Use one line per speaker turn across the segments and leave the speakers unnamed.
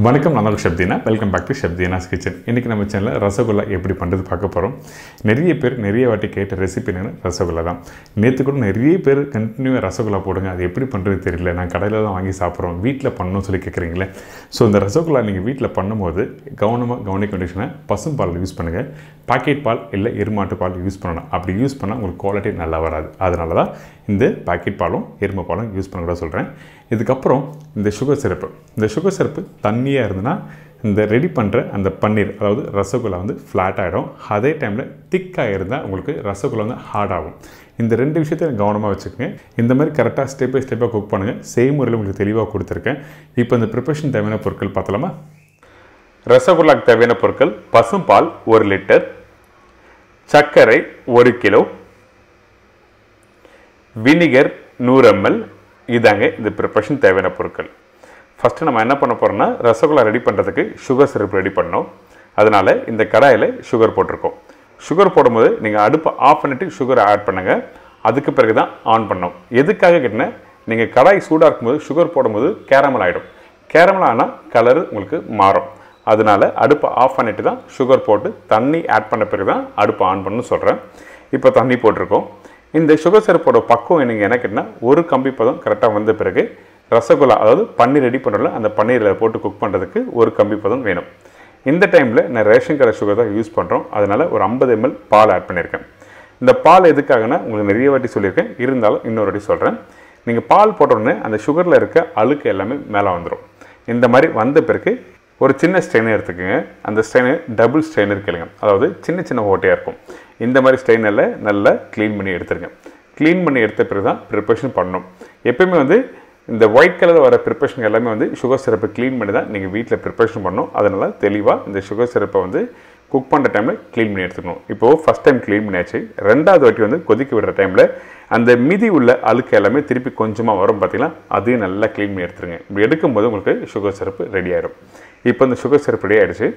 வணக்கம் நான் chef Deena welcome back to chef Deena's kitchen. இன்றைக்கி நம்ம சேனலில் ரசகுல்லா எப்படி பண்ணுறது பார்க்க போகிறோம். நிறைய பேர் நிறைய வாட்டி கேட்ட ரெசிபி என்னென்னு ரசகுல்லா தான். நேற்று கூட நிறைய பேர் கண்டினியூவாக ரசகுல்லா போடுங்க, அது எப்படி பண்ணுறது தெரியல, நான் கடையில் தான் வாங்கி சாப்பிட்றோம், வீட்டில் பண்ணணும்னு சொல்லி கேட்குறீங்களே. ஸோ இந்த ரசகுல்லா நீங்கள் வீட்டில் பண்ணும்போது கவனிக்க வேண்டிய பசும்பால் யூஸ் பண்ணுங்கள். பாக்கெட் பால் இல்லை எருமாட்டு பால் யூஸ் பண்ணணும். அப்படி யூஸ் பண்ணால் உங்களுக்கு குவாலிட்டி நல்லா வராது. அதனால தான் இந்த பாக்கெட் பாலும் எருமை பாலும் யூஸ் பண்ணக்கூட சொல்கிறேன். இதுக்கப்புறம் இந்த சுகர் சிரப்பு தண்ணியாக இருந்ததுன்னா இந்த ரெடி பண்ணுற அந்த பன்னீர், அதாவது ரசகுல்லா ஃப்ளாட் ஆகிடும். அதே டைமில் திக்காக இருந்தால் உங்களுக்கு ரசகுல்லா ஹார்ட் ஆகும். இந்த ரெண்டு விஷயத்தையும் கவனமாக வச்சுக்கோங்க. இந்த மாதிரி கரெக்டாக ஸ்டெப் பை ஸ்டெப்பாக குக் பண்ணுங்கள். செய்முறையில் உங்களுக்கு தெளிவாக கொடுத்துருக்கேன். இப்போ இந்த ப்ரிப்பரேஷன் தேவையான பொருட்கள் பார்த்தலாமா. ரசகுல்லாக்கு தேவையான பொருட்கள்: பசும்பால் 1 லிட்டர், சர்க்கரை 1 கிலோ, வினிகர் 100 ml. இதாங்க இந்த ப்ரிப்பரேஷன் தேவையான பொருட்கள். ஃபஸ்ட்டு நம்ம என்ன பண்ண போகிறோம்னா, ரசகுல்லா ரெடி பண்ணுறதுக்கு சுகர் சிரப் ரெடி பண்ணோம். அதனால் இந்த கடாயில் சுகர் போட்டிருக்கோம். சுகர் போடும்போது நீங்கள் அடுப்பை ஆஃப் பண்ணிவிட்டு சுகரை ஆட் பண்ணுங்கள். அதுக்கு பிறகு தான் ஆன் பண்ணோம். எதுக்காக கேட்டினா, நீங்கள் கடாய் சூடாக இருக்கும்போது சுகர் போடும்போது கேரமல் ஆகிடும். கேரமல் ஆனால் கலர் உங்களுக்கு மாறும். அதனால் அடுப்பை ஆஃப் பண்ணிவிட்டு தான் சுகர் போட்டு தண்ணி ஆட் பண்ண பிறகு தான் அடுப்பை ஆன் பண்ணணும்னு சொல்கிறேன். இப்போ தண்ணி போட்டிருக்கோம். இந்த சுகர் சிரப்போட பக்குவம் நீங்கள் என்ன கேட்டினா, ஒரு கம்பி பதம் கரெக்டாக வந்த பிறகு ரசகுல்லா, அதாவது பன்னீர் ரெடி பண்ணுறல அந்த பன்னீரில் போட்டு குக் பண்ணுறதுக்கு ஒரு கம்பி பதம் வேணும். இந்த டைமில் நான் ரேஷன் கடை சுகர் தான் யூஸ் பண்ணுறோம். அதனால் ஒரு 50 ml பால் ஆட் பண்ணியிருக்கேன். இந்த பால் எதுக்காகனா உங்களுக்கு நிறைய வாட்டி சொல்லியிருக்கேன், இருந்தாலும் இன்னொரு வாட்டி சொல்கிறேன். நீங்கள் பால் போட்டோடனே அந்த சுகரில் இருக்க அழுக்கு எல்லாமே மேலே வந்துடும். இந்த மாதிரி வந்த பிறகு ஒரு சின்ன ஸ்ட்ரெயினர் எடுத்துக்கோங்க. அந்த ஸ்ட்ரெயினர் டபுள் ஸ்ட்ரெயினர் கேளுங்க, அதாவது சின்ன சின்ன ஓட்டையாக இருக்கும். இந்த மாதிரி ஸ்ட்ரெயினரில் நல்லா க்ளீன் பண்ணி எடுத்துருங்க. க்ளீன் பண்ணி எடுத்த பிறகு தான் ப்ரிப்பரேஷன் பண்ணணும். எப்போயுமே இந்த ஒயிட் கலரில் வர ப்ரிப்பரேஷன் எல்லாமே சுகர் சிரப்பை க்ளீன் பண்ணி தான் நீங்கள் வீட்டில் ப்ரிப்பரேஷன் பண்ணணும். அதனால் தெளிவாக இந்த சுகர் சிரப்பை குக் பண்ணுற டைமில் க்ளீன் பண்ணி எடுத்துக்கணும். இப்போது ஃபஸ்ட் டைம் க்ளீன் பண்ணியாச்சு. ரெண்டாவது வாட்டி கொதிக்க விடுற டைமில் அந்த மீதி உள்ள அழுக்கு எல்லாமே திருப்பி கொஞ்சமாக வரும் பார்த்தீங்கன்னா, அதையும் நல்லா க்ளீன் பண்ணி எடுத்துருங்க. இப்படி எடுக்கும்போது உங்களுக்கு சுகர் சிரப்பு ரெடி ஆகிடும். இப்போ இந்த சுகர் சிரப் ரெடி ஆகிடுச்சு.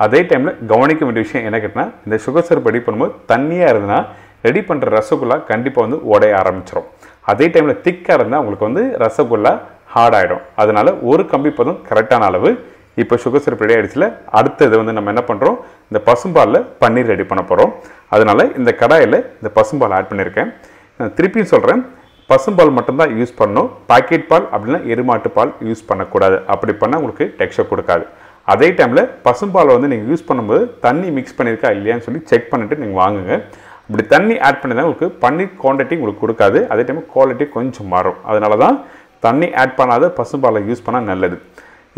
அதே டைமில் கவனிக்க வேண்டிய விஷயம் என்ன கேட்டினா, இந்த சுகர் சிரப் ரெடி பண்ணும்போது தண்ணியாக இருந்ததுன்னா ரெடி பண்ணுற ரசகுல்லா கண்டிப்பாக உடைய ஆரம்பிச்சிடும். அதே டைமில் திக்காக இருந்தால் உங்களுக்கு ரசகுல்லா ஹார்ட் ஆகிடும். அதனால் ஒரு கம்பி பதம் கரெக்டான அளவு. இப்போ சுகர் சிரப் ரெடி ஆகிடுச்சுல, அடுத்தது நம்ம என்ன பண்ணுறோம், இந்த பசும்பாலில் பன்னீர் ரெடி பண்ண போகிறோம். அதனால் இந்த கடாயில் இந்த பசும்பால் ஆட் பண்ணியிருக்கேன். நான் திருப்பியும் சொல்கிறேன், பசும்பால் மட்டும்தான் யூஸ் பண்ணணும். பாக்கெட் பால் அப்படின்னா எருமாட்டு பால் யூஸ் பண்ணக்கூடாது. அப்படி பண்ணால் உங்களுக்கு டெக்ஸ்சர் கொடுக்காது. அதே டைமில் பசும்பாலை நீங்கள் யூஸ் பண்ணும்போது தண்ணி மிக்ஸ் பண்ணியிருக்கா இல்லையான்னு சொல்லி செக் பண்ணிவிட்டு நீங்கள் வாங்குங்க. இப்படி தண்ணி ஆட் பண்ணி தான் உங்களுக்கு பன்னீர் குவான்டிட்டி உங்களுக்கு கொடுக்காது. அதே டைம் குவாலிட்டி கொஞ்சம் மாறும். அதனால தான் தண்ணி ஆட் பண்ணாத பசும்பாலை யூஸ் பண்ணால் நல்லது.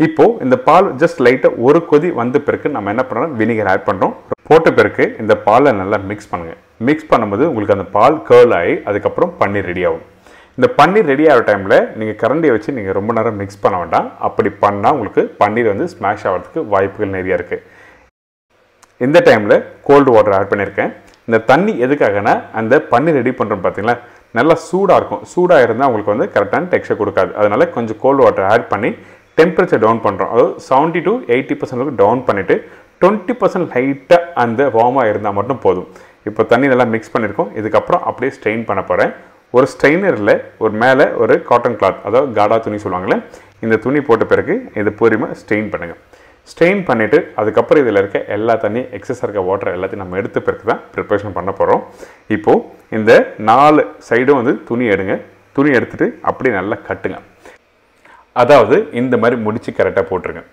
இப்போது இந்த பால் ஜஸ்ட் லைட்டாக ஒரு கொதி வந்த பிறகு நம்ம என்ன பண்ணுறோம், வினிகர் ஆட் பண்ணுறோம். போட்ட பிறகு இந்த பாலை நல்லா மிக்ஸ் பண்ணுங்கள். மிக்ஸ் பண்ணும்போது உங்களுக்கு அந்த பால் கேர்ல் ஆகி அதுக்கப்புறம் பன்னீர் ரெடி ஆகும். இந்த பன்னீர் ரெடி ஆகிற டைமில் நீங்கள் கரண்டியை வச்சு நீங்கள் ரொம்ப நேரம் மிக்ஸ் பண்ண வேண்டாம். அப்படி பண்ணால் உங்களுக்கு பன்னீர் ஸ்மாஷ் ஆகிறதுக்கு வாய்ப்புகள் நிறையா இருக்குது. இந்த டைமில் கோல்டு வாட்டர் ஆட் பண்ணியிருக்கேன். இந்த தண்ணி எதுக்காகனா, அந்த பன்னீர் ரெடி பண்ணுறோம் பார்த்தீங்களா, நல்லா சூடாக இருக்கும். சூடாக இருந்தால் உங்களுக்கு கரெக்டான டெக்ஸ்சர் கொடுக்காது. அதனால் கொஞ்சம் கோல்டு வாட்டர் ஆட் பண்ணி டெம்பரேச்சர் டவுன் பண்ணுறோம். அதாவது 70 to 80% டவுன் பண்ணிவிட்டு 20% லைட்டாக அந்த வார்மாக இருந்தால் மட்டும் போதும். இப்போ தண்ணி நல்லா மிக்ஸ் பண்ணியிருக்கோம். இதுக்கப்புறம் அப்படியே ஸ்ட்ரெயின் பண்ண போகிறேன். ஒரு ஸ்ட்ரெயினரில் ஒரு மேலே ஒரு காட்டன் கிளாத், அதாவது காடா துணி சொல்லுவாங்களே, இந்த துணி போட்ட பிறகு இது பொறுமையாக ஸ்ட்ரெயின் பண்ணுங்கள். ஸ்ட்ரெயின் பண்ணிவிட்டு அதுக்கப்புறம் இதில் இருக்க எல்லா தண்ணியும் எக்ஸஸாக இருக்க வாட்டர் எல்லாத்தையும் நம்ம எடுத்த பிறகு தான் ப்ரிப்பரேஷன் பண்ண போகிறோம். இப்போது இந்த 4 சைடும் துணி எடுங்க. துணி எடுத்துகிட்டு அப்படியே நல்லா கட்டுங்க. அதாவது இந்த மாதிரி முடிச்சு கரெக்டாக போட்டுருங்க.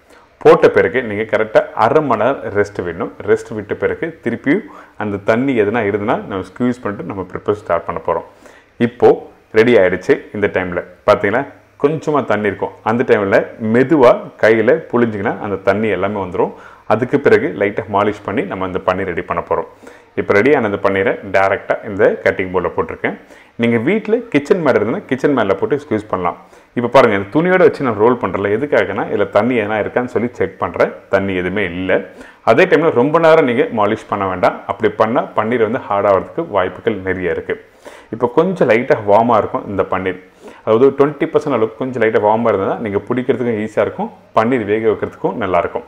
போட்ட பிறகு நீங்கள் கரெக்டாக அரை மணி நேரம் ரெஸ்ட் விடணும். ரெஸ்ட் விட்ட பிறகு திருப்பியும் அந்த தண்ணி எதுனா இருந்ததுன்னா நம்ம ஸ்க்யூஸ் பண்ணிட்டு நம்ம ப்ரிப்பரேஷன் ஸ்டார்ட் பண்ண போகிறோம். இப்போது ரெடி ஆகிடுச்சு. இந்த டைமில் பார்த்தீங்கன்னா கொஞ்சமாக தண்ணி இருக்கும். அந்த டைமில் மெதுவாக கையில் புழிஞ்சிங்கன்னா அந்த தண்ணி எல்லாமே வந்துடும். அதுக்கு பிறகு லைட்டாக மாலிஷ் பண்ணி நம்ம அந்த பன்னீர் ரெடி பண்ண போகிறோம். இப்போ ரெடியான அந்த பன்னீரை டேரெக்டாக இந்த கட்டிங் போர்டில் போட்டிருக்கேன். நீங்கள் வீட்டில் கிச்சன் மேலே இருந்ததுன்னா கிச்சன் மேலே போட்டு ஸ்க்யூஸ் பண்ணலாம். இப்போ பாருங்கள், இந்த துணியோடு வச்சு நான் ரோல் பண்ணுறல, எதுக்காகனா இதில் தண்ணி எதனா இருக்கான்னு சொல்லி செக் பண்ணுறேன். தண்ணி எதுவுமே இல்லை. அதே டைமில் ரொம்ப நேரம் நீங்கள் மாலிஷ் பண்ண வேண்டாம். அப்படி பண்ணால் பன்னீர் ஹார்ட் ஆகிறதுக்கு வாய்ப்புகள் நிறைய இருக்குது. இப்போ கொஞ்சம் லைட்டாக வார்மாக இருக்கும் இந்த பன்னீர். அதாவது 20% அளவுக்கு கொஞ்சம் லைட்டாக வார்மாக இருந்தால் நீங்கள் பிடிக்கிறதுக்கும் ஈஸியாக இருக்கும், பன்னீர் வேக வைக்கிறதுக்கும் நல்லாயிருக்கும்.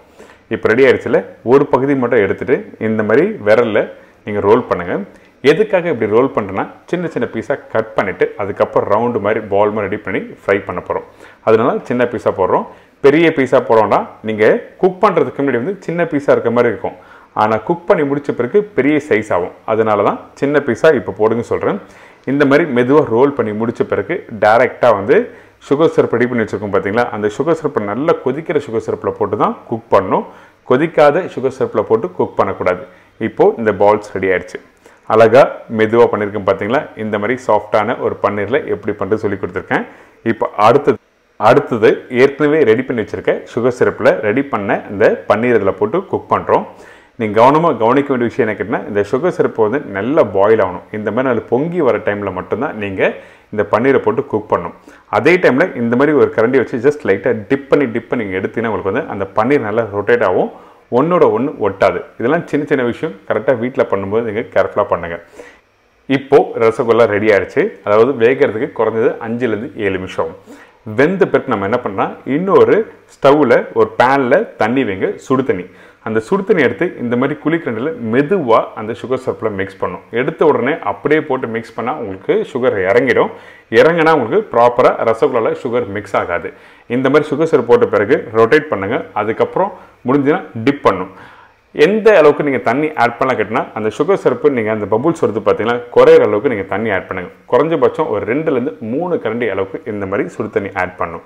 இப்போ ரெடி ஆகிடுச்சுல, ஒரு பகுதி மட்டும் எடுத்துகிட்டு இந்த மாதிரி விரலில் நீங்கள் ரோல் பண்ணுங்கள். எதுக்காக இப்படி ரோல் பண்ணுறேன்னா, சின்ன சின்ன பீஸாக கட் பண்ணிவிட்டு அதுக்கப்புறம் ரவுண்டு மாதிரி பால் மாதிரி ரெடி பண்ணி ஃப்ரை பண்ண போகிறோம். அதனால சின்ன பீஸாக போடுறோம். பெரிய பீஸாக போடோம்னா நீங்கள் குக் பண்ணுறதுக்கு முன்னாடி வந்து சின்ன பீஸாக இருக்க மாதிரி இருக்கும். ஆனால் குக் பண்ணி முடித்த பிறகு பெரிய சைஸ் ஆகும். அதனால தான் சின்ன பீஸாக இப்போ போடுங்க சொல்கிறேன். இந்த மாதிரி மெதுவாக ரோல் பண்ணி முடித்த பிறகு டைரெக்டாக வந்து சுகர் சிரப் ரெடி பண்ணி வச்சுருக்கோம் பார்த்தீங்களா, அந்த சுகர் சிரப்பை நல்லா கொதிக்கிற சுகர் சிரப்பில் போட்டு தான் குக் பண்ணணும். கொதிக்காத சுகர் சிரப்பில் போட்டு குக் பண்ணக்கூடாது. இப்போது இந்த பால்ஸ் ரெடி ஆகிடுச்சு. அழகாக மெதுவாக பண்ணியிருக்கேன் பார்த்தீங்களா. இந்த மாதிரி சாஃப்டான ஒரு பன்னீரில் எப்படி பண்ணுறது சொல்லி கொடுத்துருக்கேன். இப்போ அடுத்தது ஏற்கனவே ரெடி பண்ணி வச்சுருக்க சுகர் சிரப்பில் ரெடி பண்ண இந்த பன்னீர் இதில் போட்டு குக் பண்ணுறோம். நீங்கள் கவனமாக கவனிக்க வேண்டிய விஷயம் என்ன கேட்டால், இந்த சுகர் சிரப்பு வந்து நல்லா பாயில் ஆகணும். இந்த மாதிரி நல்ல பொங்கி வர டைமில் மட்டும்தான் நீங்கள் இந்த பன்னீரை போட்டு குக் பண்ணணும். அதே டைமில் இந்த மாதிரி ஒரு கரண்டி வச்சு ஜஸ்ட் லைட்டாக டிப் பண்ணி நீங்கள் எடுத்தீங்கன்னா உங்களுக்கு வந்து அந்த பன்னீர் நல்லா ரொட்டேட் ஆகும், ஒன்றோட ஒன்று ஒட்டாது. இதெல்லாம் சின்ன சின்ன விஷயம் கரெக்டாக வீட்டில் பண்ணும்போது நீங்கள் கேர்ஃபுல்லாக பண்ணுங்கள். இப்போது ரசகுல்லா ரெடி ஆகிடுச்சு. அதாவது வேகிறதுக்கு குறைஞ்சது 5லேருந்து 7 நிமிஷம். வெந்த பிறகு நம்ம என்ன பண்ணால், இன்னொரு ஸ்டவ்வில் ஒரு பேனில் தண்ணி வைங்க, சுடு தண்ணி. அந்த சுடு தண்ணி எடுத்து இந்த மாதிரி குளிக்கரண்டில் மெதுவாக அந்த சுகர் சிரப்பில் மிக்ஸ் பண்ணும். எடுத்த உடனே அப்படியே போட்டு மிக்ஸ் பண்ணால் உங்களுக்கு சுகர் இறங்கிடும். இறங்கினா உங்களுக்கு ப்ராப்பராக ரசகுல்லாவில் சுகர் மிக்ஸ் ஆகாது. இந்த மாதிரி சுகர் சிரப் போட்ட பிறகு ரொட்டேட் பண்ணுங்கள். அதுக்கப்புறம் முடிஞ்சுன்னா டிப் பண்ணும். எந்த அளவுக்கு நீங்கள் தண்ணி ஆட் பண்ணலாம் கேட்டினா, அந்த சுகர் சிரப்பு நீங்கள் அந்த பபுள்ஸ் வருது பார்த்தீங்கன்னா குறையிற அளவுக்கு நீங்கள் தண்ணி ஆட் பண்ணுங்கள். குறைஞ்சபட்சம் ஒரு 2லேருந்து 3 கரண்டி அளவுக்கு இந்த மாதிரி சுடு தண்ணி ஆட் பண்ணும்.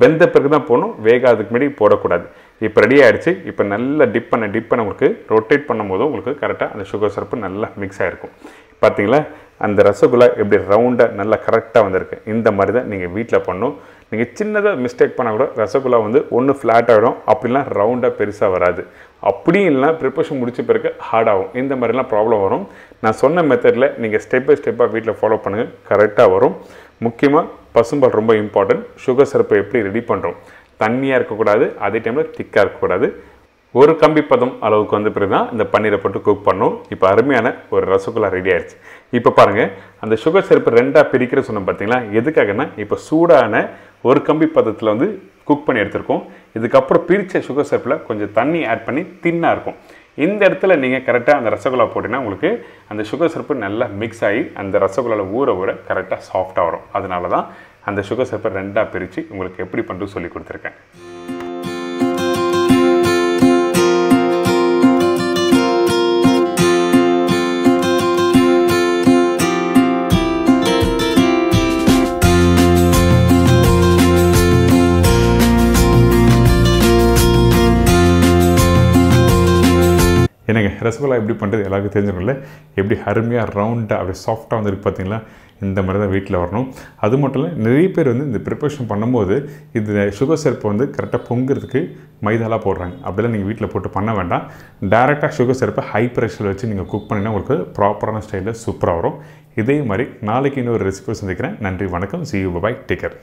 வெந்த பிறகு தான் போடணும், வேகாதுக்கு முன்னாடி போடக்கூடாது. இப்போ ரெடி ஆகிடுச்சு. இப்போ நல்லா டிப் பண்ண உங்களுக்கு ரொட்டேட் பண்ணும் போதும் உங்களுக்கு கரெக்டாக அந்த சுகர் சிரப்பு நல்லா மிக்ஸ் ஆகிருக்கும். பார்த்தீங்களா அந்த ரசகுல்லா எப்படி ரவுண்டாக நல்லா கரெக்டாக வந்திருக்கு. இந்த மாதிரி தான் நீங்கள் வீட்டில் பண்ணணும். நீங்கள் சின்னதாக மிஸ்டேக் பண்ணால் கூட ரசகுல்லா வந்து ஒன்று ஃப்ளாட் ஆகிடும், அப்படிலாம் ரவுண்டாக பெருசாக வராது. அப்படியும் இல்லைனா ப்ரிப்பரேஷன் முடிச்ச பிறகு ஹார்ட் ஆகும். இந்த மாதிரிலாம் ப்ராப்ளம் வரும். நான் சொன்ன மெத்தடில் நீங்கள் ஸ்டெப் பை ஸ்டெப்பாக வீட்டில் ஃபாலோ பண்ணுங்கள், கரெக்டாக வரும். முக்கியமாக பசும்பால் ரொம்ப இம்பார்ட்டன்ட். சுகர் சிரப்பை எப்படி ரெடி பண்ணுறோம், தண்ணியாக இருக்கக்கூடாது, அதே டைமில் திக்காக இருக்கக்கூடாது. ஒரு கம்பி பதம் அளவுக்கு வந்து பிறகு தான் இந்த பன்னீரை போட்டு குக் பண்ணும். இப்போ அருமையான ஒரு ரசகுல்லா ரெடி ஆயிடுச்சு. இப்போ பாருங்கள், அந்த சுகர் சிரப்பு 2ஆக பிரிக்கிற சொன்னோம் பார்த்தீங்களா, எதுக்காகனா இப்போ சூடான ஒரு கம்பி பதத்தில் வந்து குக் பண்ணி எடுத்துருக்கோம். இதுக்கப்புறம் பிரித்த சுகர் சிரப்பில் கொஞ்சம் தண்ணி ஆட் பண்ணி தின்னாக இருக்கும். இந்த இடத்துல நீங்கள் கரெக்டாக அந்த ரசகுல்லா போட்டிங்கன்னா உங்களுக்கு அந்த சுகர் சிரப்பு நல்லா மிக்ஸ் ஆகி அந்த ரசகுல்லாவில் ஊற கரெக்டாக சாஃப்டாக வரும். அதனால தான் அந்த சுகர் சிரப்பை 2ஆக பிரித்து உங்களுக்கு எப்படி பண்ணுறது சொல்லி கொடுத்துருக்கேன். என்னங்க ரசகுல்லா எப்படி பண்ணுறது எல்லாருக்கும் தெரிஞ்சிடும்ல. எப்படி அருமையாக ரவுண்டாக அப்படியே சாஃப்டாக வந்து இருக்குது பார்த்தீங்களா. இந்த மாதிரி தான் வீட்டில் வரணும். அது மட்டும் இல்லை, நிறைய பேர் வந்து இந்த ப்ரிப்பரேஷன் பண்ணும்போது இந்த சுகர் சிரப்பை வந்து கரெக்டாக பொங்குறதுக்கு மைதாலாம் போடுறாங்க. அப்படிலாம் நீங்கள் வீட்டில் போட்டு பண்ண வேண்டாம். டேரெக்டாக சுகர் சிரப்பை ஹை ப்ரெஷரில் வச்சு நீங்கள் குக் பண்ணிங்கன்னா உங்களுக்கு ப்ராப்பரான ஸ்டைலில் சூப்பராக வரும். இதே மாதிரி நாளைக்கு இன்னொரு ரெசிபி சந்திக்கிறேன். நன்றி, வணக்கம். See you, bye, take care.